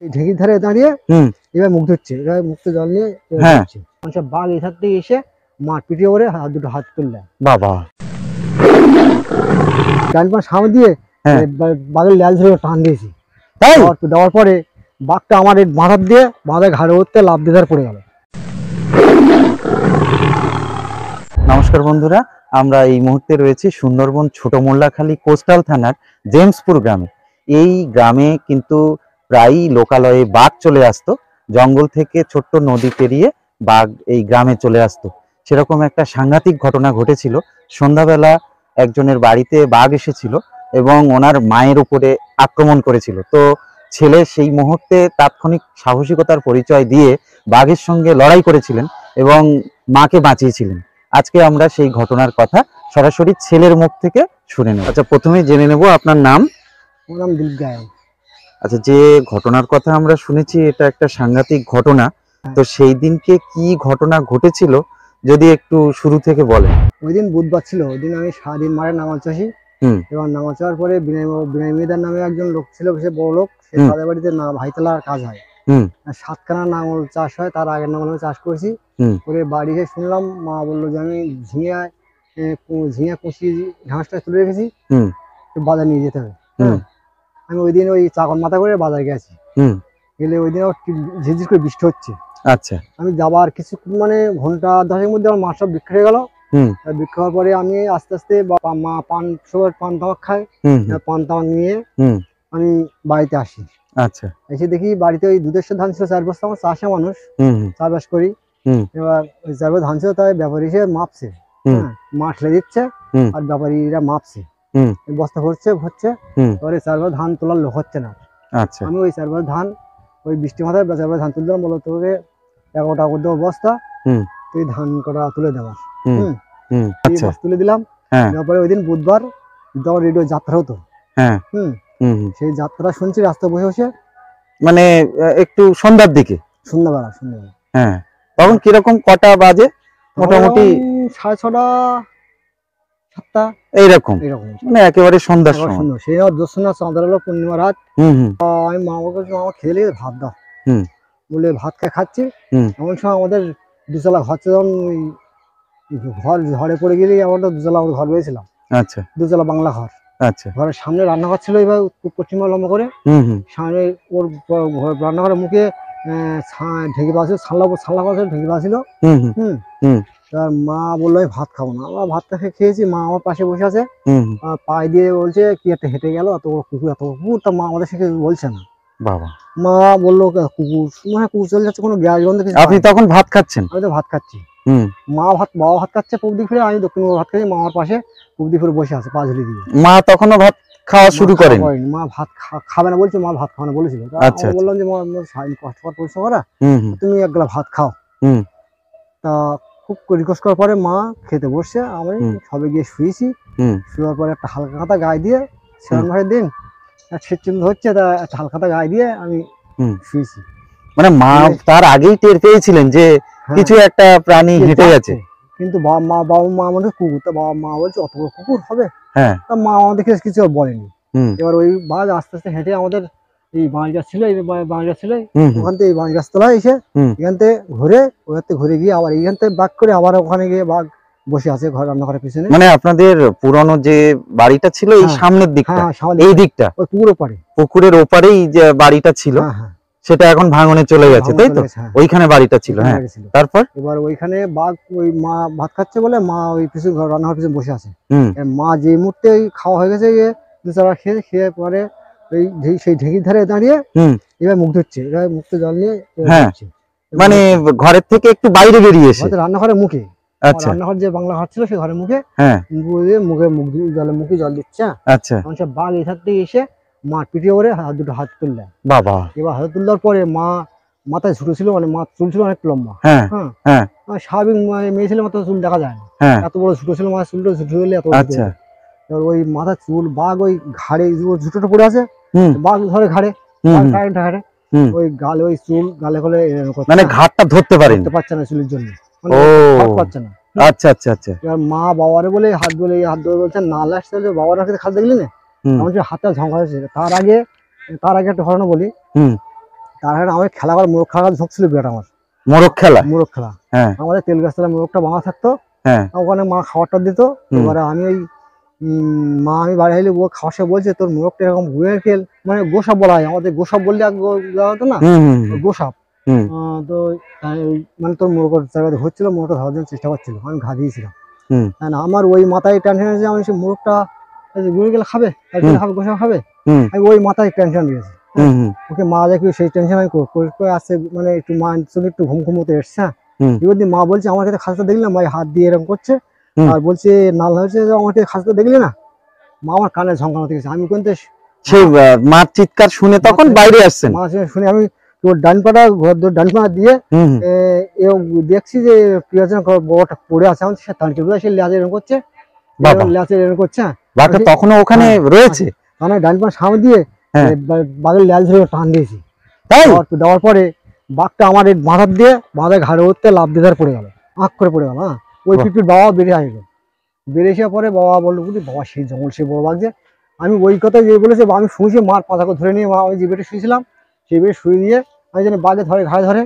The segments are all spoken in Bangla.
ঢেঁকির ধারে দাঁড়িয়ে এবার মুখ ধুচ্ছে, এবার মুখে জল নিয়ে সব বাঘ এখান থেকে এসে মাঠ পিটিয়ে করে দুটো হাত তুললেন বাবা ডান পা সামনে দিয়ে বাঘের ল্যাজ ধরে টান দিয়েছি। দেওয়ার পরে বাঘটা আমার মাথার দিয়ে বাঘের ঘাড়ে উঠতে লাফ দিয়ে পড়ে গেল। নমস্কার বন্ধুরা, আমরা এই মুহূর্তে রয়েছি সুন্দরবন ছোট মোল্লাখালী কোস্টাল থানার জেমসপুর গ্রামে। এই গ্রামে কিন্তু প্রায়ই লোকালয়ে বাঘ চলে আসতো, জঙ্গল থেকে ছোট্ট নদী পেরিয়ে বাঘ এই গ্রামে চলে আসতো। সেরকম একটা সাংঘাতিক ঘটনা ঘটেছিল। সন্ধ্যাবেলা একজনের বাড়িতে বাঘ এসেছিল এবং ওনার মায়ের উপরে আক্রমণ করেছিল। তো ছেলে সেই মুহূর্তে তাৎক্ষণিক সাহসিকতার পরিচয় দিয়ে বাঘের সঙ্গে লড়াই করেছিলেন এবং মাকে বাঁচিয়েছিলেন। আজকে আমরা সেই ঘটনার কথা সরাসরি ছেলের মুখ থেকে শুনে নেব। আচ্ছা, প্রথমে জেনে নেব আপনার নাম। আমার নাম দিলীপ গায়েন। আচ্ছা, যে ঘটনার কথা আমরা শুনেছি এটা একটা সাংঘাতিক ঘটনা, তো সেই দিনকে কি ঘটনা ঘটেছিল যদি একটু শুরু থেকে বলেন। ওই দিন বুধবার ছিল, ওই দিন আমি সারাদিন মাঠে নামাজ চাষি এবং নামাজ চাওয়ার পরে বিনয় মেদার নামে একজন লোক ছিল, সে বড় লোক, সে তাদের বাড়িতে না ভাইতলার কাজ হয়, 7খানা নাঙল চাষ হয়, তার আগের নাঙল চাষ করেছি। করে বাড়ি এসে শুনলাম মা বললো যে আমি ঝিঙা কুচি ঘাসটা তুলে রেখেছি, বাজার নিয়ে যেতে হবে। আমি ওই দিন ওই চাকর মাথা করে বাজার গেছি, গেলে ওই দিন ঝিঝির করে বৃষ্টি হচ্ছে। আচ্ছা, আমি যাবার কিছু মানে ঘন্টা 10-এর মধ্যে আমার মাছ সব বিক্রি হয়ে গেল। বিক্রি হওয়ার পরে আমি আস্তে আস্তে মা পান তামাক খায়, পান তামাক নিয়ে আমি বাড়িতে আসি। আচ্ছা, এসে দেখি বাড়িতে ওই দুধের ধান ছিল 4 বস্তা। আমার চাষা মানুষ, চাষবাস করি। এবার ওই 4 বস্তা ধান ছিল, তাই ব্যাপারী হিসেবে মাপছে, মা ঠেলে দিচ্ছে আর ব্যাপারীরা মাপছে, বস্তা ভরছে। এবারে 4 বস্তা ধান তোলার লোক হচ্ছে না। আচ্ছা, আমি ওই 4 বস্তা ধান ওই বৃষ্টি মাথায় 4 বস্তা ধান তুললাম, বলো তোকে 11 টাকা করে দেবো বস্তা, তুই ধান কটা তুলে দেওয়ার। তুলে দিলাম। তারপরে ওই দিন বুধবার রেডিও যাত্রা হতো, সেই যাত্রা শুনছি রাস্তা বসে বসে, মানে একটু সন্ধ্যার দিকে, সন্ধ্যাবেলা। হ্যাঁ, তখন কিরকম কটা বাজে? মোটামুটি 6:30, 7টা এইরকম, মানে একেবারে সন্ধ্যার সময়। সেই জ্যোৎস্না চাঁদের আলো, পূর্ণিমা রাত। আমি মামা বলছি মামা খেলে ভাত দাও, বলে ভাত খাচ্ছি। এমন সময় আমাদের দুতলা ঘর ছিল, ঘর ঝড়ে পড়ে গেলে আমরা দুতলা ঘর পেয়েছিলাম। আচ্ছা, দুতলা বাংলা ঘর। আচ্ছা, ঘরের সামনে রান্নাঘর ছিল, এবার পশ্চিমা লম্বা করে সামনে ওর রান্নাঘরের মুখে ঢেকে পাচ্ছিল, ছাল্লা পাচ্ছিল, ঢেকে পাচ্ছিল। তার মা বললো আমি ভাত খাবো না। আমরা ভাতটা খেয়েছি, মা আমার পাশে বসে আছে, পায়ে দিয়ে বলছে কি একটা হেঁটে গেল, এত বড় কুকুর, এত বড় কুকুর। তা মা আমাদের সাথে বলছে না, বাবা মা বললো কুকুর, মানে কুকুর চলে যাচ্ছে, কোনো গ্যাস গন্ধ কিছু। আপনি তখন ভাত খাচ্ছেন? আমি তো ভাত খাচ্ছি। বাবা ভাত খাচ্ছে পূব দিক ফিরে, আমি দক্ষিণ ভাত খাচ্ছি। মা আমার পাশে পূব দিক ফিরে বসে আছে, 5 ঝুলি দিয়ে। মা তখনও ভাত খাওয়া শুরু করেন? মা ভাত খাবে না বলছে, মা ভাত খাওয়া না বলেছিল। বললাম যে কষ্ট করে পরিশ্রম করা, তুমি 1 গ্লাস ভাত খাও। তা খুব রিকোয়েস্ট করার পরে মা খেতে বসছে। আমি সবে গিয়ে শুয়েছি, শুয়ার পরে একটা হালকা খাতা গায়ে দিয়ে, শ্রাবণ মাসের দিন শীত চিন্তা হচ্ছে, তা একটা হালকা খাতা গায়ে দিয়ে আমি শুয়েছি। মানে মা তার আগেই টের পেয়েছিলেন যে কিছু একটা প্রাণী হেঁটে গেছে, কিন্তু বাবা মা আমাদের কুকুর, তা বাবা মা বলছে অত বড় কুকুর হবে? তা মা আমাদেরকে কিছু বলেনি। এবার ওই বাঘ আস্তে আস্তে হেঁটে আমাদের এই বাঁশ গাছ ছিল, ওখান থেকে এই বাঁশ গাছ তলায় এসে এখান থেকে ঘুরে গিয়ে আবার এইখান থেকে বাঘ করে আবার ওখানে গিয়ে বাঘ বসে আছে ঘর রান্নাঘরের পিছনে। মানে আপনাদের পুরনো যে বাড়িটা ছিল এই সামনের দিকটা, এই দিকটা ওই পুকুরের ওপারেই যে বাড়িটা ছিল, সেটা এখন ভাঙনে চলে গেছে, তাই তো? ওইখানে বাড়িটা ছিল। হ্যাঁ, তারপর এবার ওইখানে বাঘ, ওই মা ভাত খাচ্ছে বলে মা ওই পিছনে রান্নাঘর পিছনে বসে আছে। মা যে মুহূর্তে খাওয়া হয়ে গেছে, দুচারা খেয়ে পরে ওই সেই ঢেঁকির ধারে দাঁড়িয়ে এবার মুখ ধুচ্ছে, এবার মুখে জল নিয়ে, মানে ঘরের থেকে একটু বাইরে বেরিয়ে এসে রান্নাঘরের মুখে, রান্নাঘর যে বাংলা ঘর ছিল সেই ঘরের মুখে, মুখে জল দিচ্ছে। আচ্ছা, বাঘ এখান থেকে এসে মা পিটিয়ে করে দুটো হাত তুললেন, বাবা। এবার হাত তুলবার পরে মা মাথায় ঝুটো ছিল, মানে মা চুল ছিল অনেক লম্বা। স্বাভাবিক মেয়ে ছেলে মাথায় চুল দেখা যায় না, এত বড় ঝুটো ছিল, মাথায় চুলটা ঝুটো হলে এত। এবার ওই মাথা চুল, বাঘ ওই ঘাড়ে ঝুটোটা পড়ে আছে, বাঘ ধরে ঘাড়ে, ওই গালে ওই চুল গালে গলে, মানে ঘাটটা ধরতে পারছে না চুলের জন্য, পারছে না। আচ্ছা আচ্ছা আচ্ছা, এবার মা বাবারে বলে হাত ধরে বলছেন না আসতে, বাবার খাল দেখলি না, হাতটা ঝঙ্কা হয়েছে। তার আগে একটা ঘটনা বলি। তার আমার খেলা করার মোরগ খেলা ঝোঁক ছিল বিরাট আমার। মোরগ খেলা? মোরগ খেলা, হ্যাঁ। আমাদের তেল গাছতলা মোরগটা ভাঙা থাকতো, হ্যাঁ। ওখানে মা খাবারটা দিত। এবারে আমি ওই মা আমি বাড়ি আইলে ও খাওয়ার সময় বলছে তোর মোরগটা এরকম গুয়ের খেল, মানে গোসাপ বলা হয় আমাদের, গোসাপ বললে হতো না, গোসাপ। তো মানে তোর মোরগ জায়গাতে হচ্ছিল, মোরগটা ধরার জন্য চেষ্টা করছিল, আমি ঘা দিয়েছিলাম। আমার ওই মাথায় টেনশন আছে, আমি সে মোরগটা গুঁড়ে গেলে খাবে, খাবে গোসাপ খাবে, আমি ওই মাথায় টেনশন দিয়েছি। ওকে মা দেখি সেই টেনশন আমি আসছে, মানে একটু মা একটু ঘুম ঘুমোতে এসছে। এবার মা বলছে আমার কাছে খাসটা দেখলি না, মা হাত দিয়ে এরকম করছে আর বলছে নাল হয়েছে, আমাকে খাসটা দেখলি না। মা আমার কানে ঝঙ্কানো থেকে আমি কিন্তু সেই মার চিৎকার শুনে তখন বাইরে আসছেন? মা শুনে আমি তোর ডান পাটা ডান পাটা দিয়ে দেখছি যে বড়টা পড়ে আছে, আমার সে টানকে সে লেজে এরকম করছে, লেজে এরকম করছে। বাঘটা তখনও ওখানে রয়েছে? মানে ডান পা সামনে দিয়ে বাঘের লেজ ধরে টান দিয়েছি, দেওয়ার পরে বাঘটা আমার মাথার দিয়ে বাঘের ঘাড়ে উঠতে লাভ দিয়ে পড়ে গেল, আঁক করে পড়ে গেল। ওই পিপির বাবা বেরিয়ে আসবে, বেরিয়ে আসার পরে বাবা বললো বুঝলি বাবা সেই জঙ্গল সে বড় বাঘ যে। আমি ওই কথা যে বলেছে আমি শুনেছি, মার পাতাকে ধরে নিয়ে মা আমি যে বেটে শুয়েছিলাম সেই বেটে শুয়ে দিয়ে আমি যেন বাঘে ধরে ঘাড়ে ধরে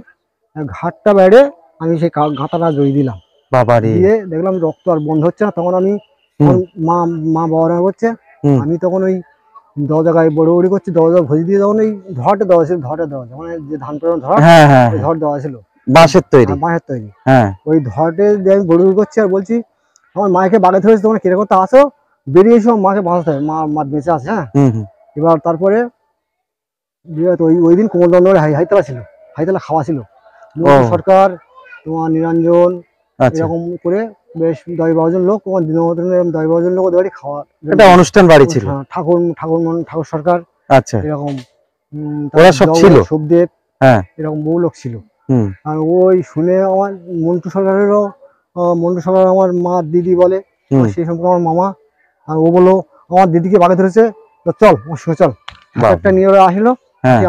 ঘাটটা বেড়ে আমি সেই গাঁথাটা জড়িয়ে দিলাম। দিয়ে দেখলাম রক্ত আর বন্ধ হচ্ছে না, তখন আমি মা বাবা করছে, আমি তখন ওই দরজা গায়ে বড় বড়ি করছি, দরজা ভজি দিয়ে তখন ওই ধরটা দেওয়া ছিল, ধরটা দেওয়া মানে যে ধান পেড়ানো ধর, ধর দেওয়া ছিল বাঁশের তৈরি, বাঁশের তৈরি। ওই ধরটে দিয়ে আমি বড়ি করছি আর বলছি আমার মাকে বাঘে ধরেছে, তোমার কিরকম তা আসো, বেরিয়ে এসো, মাকে বাঁচাতে হবে, মা বেঁচে আছে। হ্যাঁ, এবার তারপরে ওই দিন কোমলদণ্ডের হাইতলা ছিল, হাইতলা খাওয়া ছিল, সরকার তোমার নিরঞ্জন এরকম করে বেশ 10-12 জন লোক, তোমার দিনের মতন 10-12 জন লোক ওদের বাড়ি খাওয়া, এটা অনুষ্ঠান বাড়ি ছিল। ঠাকুর সরকার, আচ্ছা, এরকম ওরা সব ছিল, সুখদেব, হ্যাঁ, এরকম বহু লোক ছিল। আর ওই শুনে আমার মন্টু সরকারেরও, মন্টু সরকার আমার মা দিদি বলে, সেই সম্পর্কে আমার মামা, আর ও বললো আমার দিদিকে বাঘে ধরেছে, চল ওর সঙ্গে চল। একটা নিয়ে আসলো,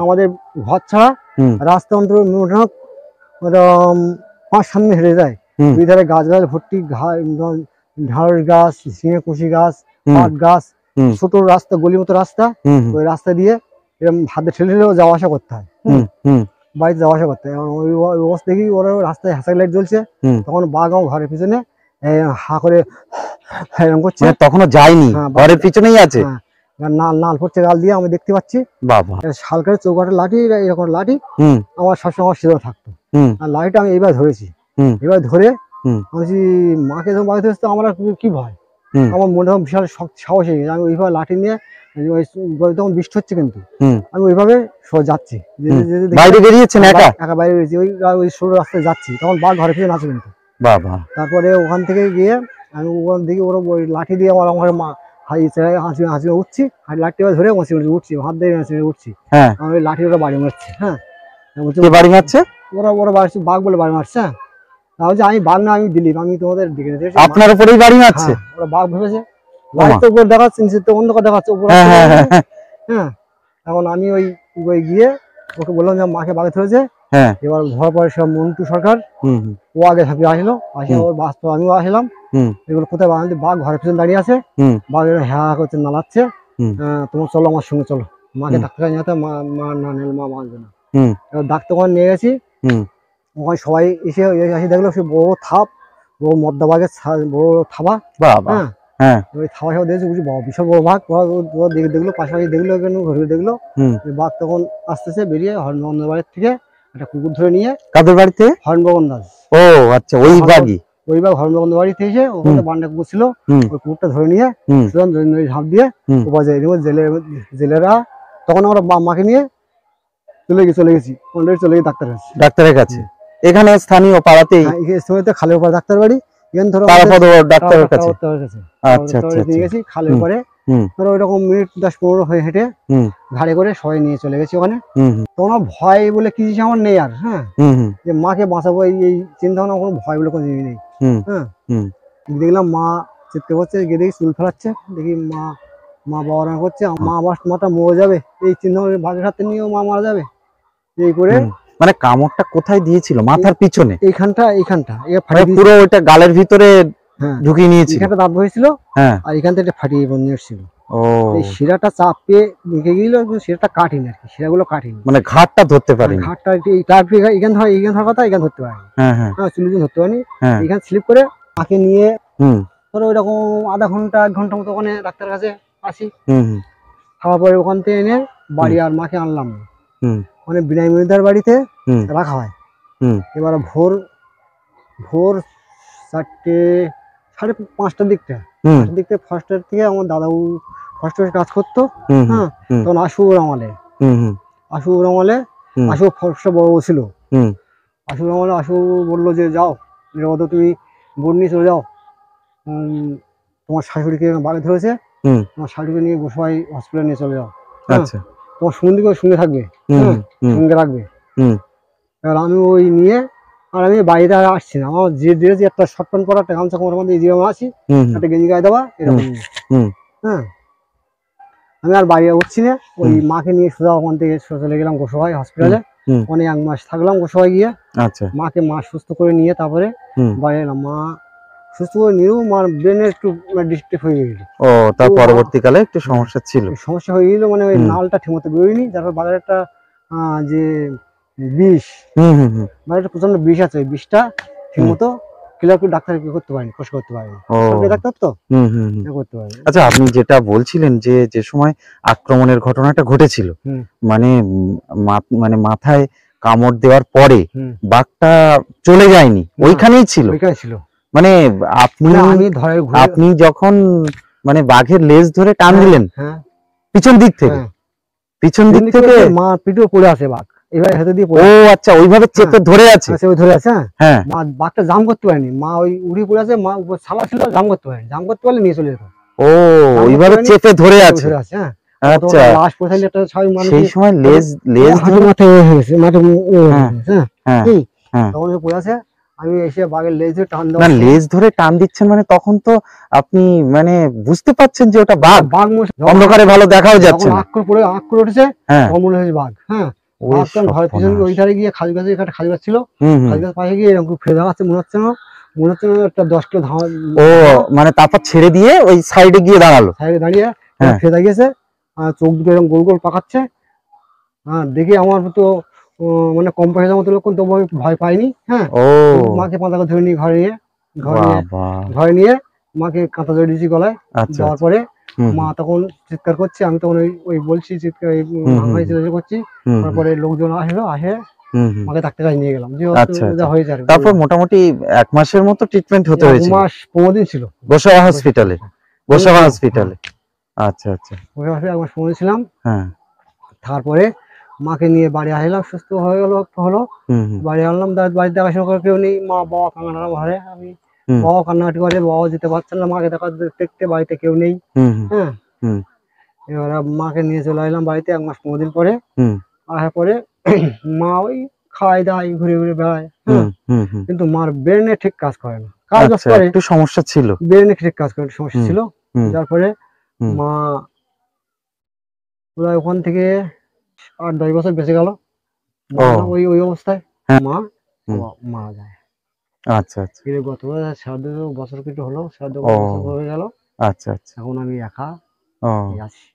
আমাদের ঘর ছাড়া রাস্তা অন্তর 5-7 মিনিট হেঁটে যায়, দুই ধারে গাছ গাছ ভর্তি, ঢাড় গাছ, ঝিঙে কুশি গাছ, পাট গাছ, ছোট রাস্তা, গলি মতো রাস্তা, ওই রাস্তা দিয়ে এরকম হাতে ঠেলে ঠেলেও যাওয়া আসা করতে হয়, বাড়িতে যাওয়া আসা করতে হয়। ওই অবস্থা দেখি ওরা রাস্তায় হ্যাসাক লাইট জ্বলছে, তখন বাঘ আমার ঘরের পিছনে হা করে এরকম করছে, তখনও যায়নি, ঘরের পিছনেই আছে, নাল পড়ছে গাল দিয়ে আমি দেখতে পাচ্ছি। বাবা, শালকারের চৌকাঠের লাঠি, এরকম লাঠি আমার সবসময় আমার সিদ্ধ থাকতো, আর লাঠিটা আমি এইবার ধরেছি, এবার ধরে বলছি মাকে যখন বাড়িতে আসতো আমার কি ভয়, আমার মনে হয় বিশাল সাহস হয়ে গেছে। আমি ওইভাবে লাঠি নিয়ে, তখন বৃষ্টি হচ্ছে কিন্তু আমি ওইভাবে যাচ্ছি, বাইরে বেরিয়েছেন একা বাইরে বেরিয়েছি, ওই সরু রাস্তায় যাচ্ছি, তখন বাঘ ঘরে ফিরে নাচে কিন্তু। বাবা, তারপরে ওখান থেকে গিয়ে আমি ওখান থেকে ওরা ওই লাঠি দিয়ে আমার মা হাসি উঠছি, আর লাঠি ধরে উঠছি, হাত দিয়ে উঠছি, আমার ওই লাঠি ওরা বাড়ি মারছে। হ্যাঁ, বাড়ি মারছে ওরা বাড়ি, বাঘ বলে বাড়ি মারছে। হ্যাঁ, আমি বাঘ না, আমি দিলীপ, আমি তোমাদের দিকে আপনার উপরেই বাড়ি মারছে, ওরা বাঘ ভেবেছে, উপর দেখাচ্ছে, অন্ধকার দেখাচ্ছে উপর। হ্যাঁ, এখন আমি ওই গিয়ে ওকে বললাম যে মাকে বাঘে ধরেছে। এবার ঘর পরে সব মন্টু সরকার ও আগে থাকি আসলো, আসে ওর বাস্তব আমিও আসলাম, এগুলো কোথায় বাঘ ঘরের পিছনে দাঁড়িয়ে আছে, বাঘ হ্যাঁ করছে, নালাচ্ছে, তোমার চলো আমার সঙ্গে চলো, মাকে ডাক্তার নিয়ে যেতে, মা না নিলে মা বাঁচবে না। এবার ডাক্তার ওখানে নিয়ে গেছি, ওখানে সবাই এসে দেখলো সে বড় থাপ, বড় মদ্দা বাঘের বড় থাবা। হ্যাঁ, ওই থাবা সব দেখেছি, বুঝি বিশাল বড় বাঘ, দেখলো পাশাপাশি দেখলো, ঘুরে দেখলো বাঘ, তখন আসতেছে বেরিয়ে হরনগর বাড়ির থেকে একটা কুকুর ধরে নিয়ে। কাদের বাড়িতে? হরনগর দাস। ও আচ্ছা, ওই বাঘই, ওই বাঘ হরনগর বাড়িতে এসে ওখানে বান্ডা কুকুর ছিল, ওই কুকুরটা ধরে নিয়ে ঝাঁপ দিয়ে জেলেরা, তখন আমরা মাকে নিয়ে চলে গেছি ডাক্তারের কাছে, এখানে স্থানীয় পাড়াতেই খালের উপর ডাক্তার বাড়ি, ডাক্তারের কাছে। আচ্ছা আচ্ছা, নিয়ে গেছি খালের পরে, ধরো ওইরকম মিনিট 10-15 হয়ে হেঁটে গাড়ি করে সবাই নিয়ে চলে গেছি ওখানে। তোমার ভয় বলে কি জিনিস আমার নেই আর। হ্যাঁ, যে মাকে বাঁচাবো এই চিন্তা ভাবনা, কোনো ভয় বলে কোনো জিনিস নেই। হ্যাঁ, দেখলাম মা চিৎকার করছে, গিয়ে দেখি চুল ফেলাচ্ছে, দেখি মা বাবা করছে, মাটা মরে যাবে, এই চিন্তা ভাগের হাতে নিয়েও মা মারা যাবে এই করে। মানে কামড়টা কোথায় দিয়েছিল? মাথার পিছনে, এইখানটা পুরো ওইটা গালের ভিতরে ঢুকিয়ে নিয়েছে, এখানটা দাঁত হয়েছিল, আর এখান থেকে ফাটিয়ে নিয়ে এসেছিল। ও এই শিরাটা চাপে ঢুকে গেল, শিরাটা কাটিনি আর কি, শিরাগুলো কাটিনি, মানে ঘাটটা ধরতে পারিনি। ঘাটটা এখান ধরা কথা এখান ধরতে পারিনি, হ্যাঁ হ্যাঁ হ্যাঁ চুলি ধরতে পারিনি, হ্যাঁ এখানে স্লিপ করে মাকে নিয়ে হুম ধরো ওইরকম আধা ঘন্টা 1 ঘন্টা মতো ওখানে ডাক্তার কাছে আসি। হুম হুম খাওয়ার পরে ওখান থেকে এনে বাড়ি আর মাকে আনলাম না, হুম মানে বিনয় মজুমদার বাড়িতে হুম রাখা হয়। হুম এবার ভোর ভোর 4টে, 5:30 দিকটা, হুম 5টার দিক থেকে, ফার্স্টের থেকে আমার দাদাও ফার্স্টের কাজ করতো। হুম হ্যাঁ, হুম তখন আশুর আমলে, হুম হুম আশুর আমলে হুম আশু ফর্সা বড় ছিল। হুম আশুর আমলে আশু বললো যে যাও নিরাপদ, তুমি বোন নিয়ে চলে যাও, উম, তোমার শাশুড়িকে বাড়ি ধরেছে, হুম তোমার শাশুড়িকে নিয়ে গোসাই হসপিটালে নিয়ে চলে যাও। হ্যাঁ, আচ্ছা তোমার সঙ্গীকে সঙ্গে থাকবে, হুম হ্যাঁ হুম সঙ্গে রাখবে। হুম এবার আমি ওই নিয়ে, আর আমি বাড়িতে আর আসছি না, আমার যে ড্রেস, একটা শর্ট প্যান্ট পরা, একটা গামছা কোমরের মধ্যে, এই যে আমি আসি, হুম একটা গেঞ্জি গায়ে দেওয়া এরকম। হুম হ্যাঁ, আমি আর বাইরে উঠছি না, ওই হুম মাকে নিয়ে সোজা ওখান থেকে চলে গেলাম গোসাই হসপিটালে। হুম ওখানে 1 মাস থাকলাম গোসাই গিয়ে, আচ্ছা মা সুস্থ করে নিয়ে তারপরে হুম বাড়ি এলাম। মা সুস্থ করে নিয়েও মার ব্রেনে একটু ডিস্টার্ব হয়ে গেছিল। ও তার তো পরবর্তীকালে একটু সমস্যা ছিল। সমস্যা হয়ে গেছিল, মানে ওই হুম নালটা ঠিকমতো বেরোয়নি, তারপর বাজারে একটা যে বিষ, হুম হুম হুম বাজারে প্রচন্ড বিষ আছে, ওই বিষটা ঠিকমতো ক্লিয়ার করে ডাক্তার কি করতে পারেনি, খোঁজ করতে পারেনি, ও সরকারি ডাক্তার তো হুম হুম হুম করতে পারেনি। আচ্ছা, আপনি যেটা বলছিলেন যে যে সময় আক্রমণের ঘটনাটা ঘটেছিল, হুম মানে মানে মাথায় কামড় দেওয়ার পরে হুম বাঘটা চলে যায়নি, না, ওইখানেই ছিল। ওইখানে ছিল। মানে আপনি মানে আমি ধরে ঘুরে, আপনি যখন মানে বাঘের লেজ ধরে টান দিলেন হ্যাঁ পিছন দিক থেকে, হ্যাঁ, পিছন দিক থেকে, মা পিঠেও পড়ে আছে বাঘ, এবার হাতে দিয়ে ও পড়ে আছে। আচ্ছা, ওইভাবে চেপে ধরে আছে। হ্যাঁ, সে ওই ধরে আছে। হ্যাঁ, হ্যাঁ বাঘটা জাম করতে পারেনি, মা ওই উড়ি পড়ে আছে, মা উপর ছালা ছিল, জাম করতে পারেনি, জাম করতে পারলে নিয়ে চলে যেত। ও জাম করতে ওইভাবে পারেনি, চেপে ধরে আছে। ধরে আছে। হ্যাঁ, আচ্ছা, লাশ পড়ে একটা ছয় মানুষ সেই সময় লেজ লেজ হাঁটু ধরে, মাঠে হয়ে গেছে, মাঠে হ্যাঁ হ্যাঁ হ্যাঁ হুম, হ্যাঁ তখন সে পড়ে আছে। আমি এসে বাঘের লেজ ধরে টান না, দেওয়ার সময়, লেজ ধরে টান দিচ্ছেন মানে তখন তো আপনি মানে বুঝতে পাচ্ছেন যে ওটা বাঘ, বাঘ অন্ধকারে ভালো দেখাও যাচ্ছে যখন না। আঁক করে উঠেছে, হ্যাঁ, তখন মনে হয়েছে বাঘ। হ্যাঁ, ওই বাঘ তখন ঘরের পিছনে সর্বনাশ। ওই ধারে গিয়ে খালি গাছে, একটা খালি গাছ ছিল, হুম হুম খালি গাছ পাশে গিয়ে এরকম ফেলে দেওয়াচ্ছে, মনে হচ্ছে যেন একটা 10 কিলো ও মানে তারপর ছেড়ে দিয়ে ওই সাইডে গিয়ে দাঁড়ালো। সাইডে দাঁড়িয়ে হ্যাঁ ফেলে দাঁড়িয়েছে, চোখ দুটো এরকম গোল গোল পাকাচ্ছে। হ্যাঁ, দেখে আমার তো মানে কম পয়সার মতো লোক, তবু আমি ভয় পাইনি। হ্যাঁ, ও মাকে পাতাকে ধরে নিয়ে ঘরে নিয়ে বাবা, ঘরে নিয়ে মাকে কাঁথা জড়িয়ে দিয়েছি গলায়। আচ্ছা দেওয়ার আচ্ছা পরে হুম মা তখন চিৎকার করছে, আমি তখন ওই ওই বলছি চিৎকার, হুম হুম হাঁপাই চিৎকার করছি। হুম হুম তারপরে লোকজন আসে, হুম হুম মাকে ডাক্তার কাছে নিয়ে গেলাম, যে আচ্ছা যা আচ্ছা, হয়েছে আর কি তারপর বললাম। মোটামুটি 1 মাসের মতো ট্রিটমেন্ট হতে 1 হয়েছিল মাস 15 দিন ছিল গোসাবা হসপিটালে। গোসাবা হ্যাঁ, হসপিটালে, আচ্ছা আচ্ছা, ওই হাসপাতালে 1 মাস 15 দিন ছিলাম। হ্যাঁ তারপরে মাকে নিয়ে বাড়ি আসলাম, সুস্থ হয়ে গেল, একটু হলো। হুম হুম বাড়ি আনলাম, বাড়িতে দেখাশোনা করার কেউ নেই, মা বাবা কান্নাকাটা ঘরে, আমি হুম বাবা কান্নাকাটি করে, বাবা যেতে পারছেন না, মাকে দেখতে বাড়িতে কেউ নেই। হুম হুম হ্যাঁ, হুম এবার মাকে নিয়ে চলে আসলাম বাড়িতে 1 মাস 15 দিন পরে। হুম আসার পরে মা ওই খায় দায় ঘুরে ঘুরে বেড়ায়। হুম হ্যাঁ, হুম হুম কিন্তু মার ব্রেনে ঠিক কাজ করে না, কাজ বাজ আচ্ছা, করে, একটু সমস্যা ছিল। ব্রেনে ঠিক কাজ করে, একটু সমস্যা হুম ছিল। হুম যার পরে হুম মা প্রায় ওখান থেকে 8-10 বছর বেঁচে গেল, ও ওই ওই অবস্থায় হ্যাঁ মা হুম মারা যায়। আচ্ছা আচ্ছা গত সাড়ে 2 বছর কিছু হলো, সাড়ে 2 ও বছর হয়ে গেল। আচ্ছা আচ্ছা এখন আমি একা ও আছি।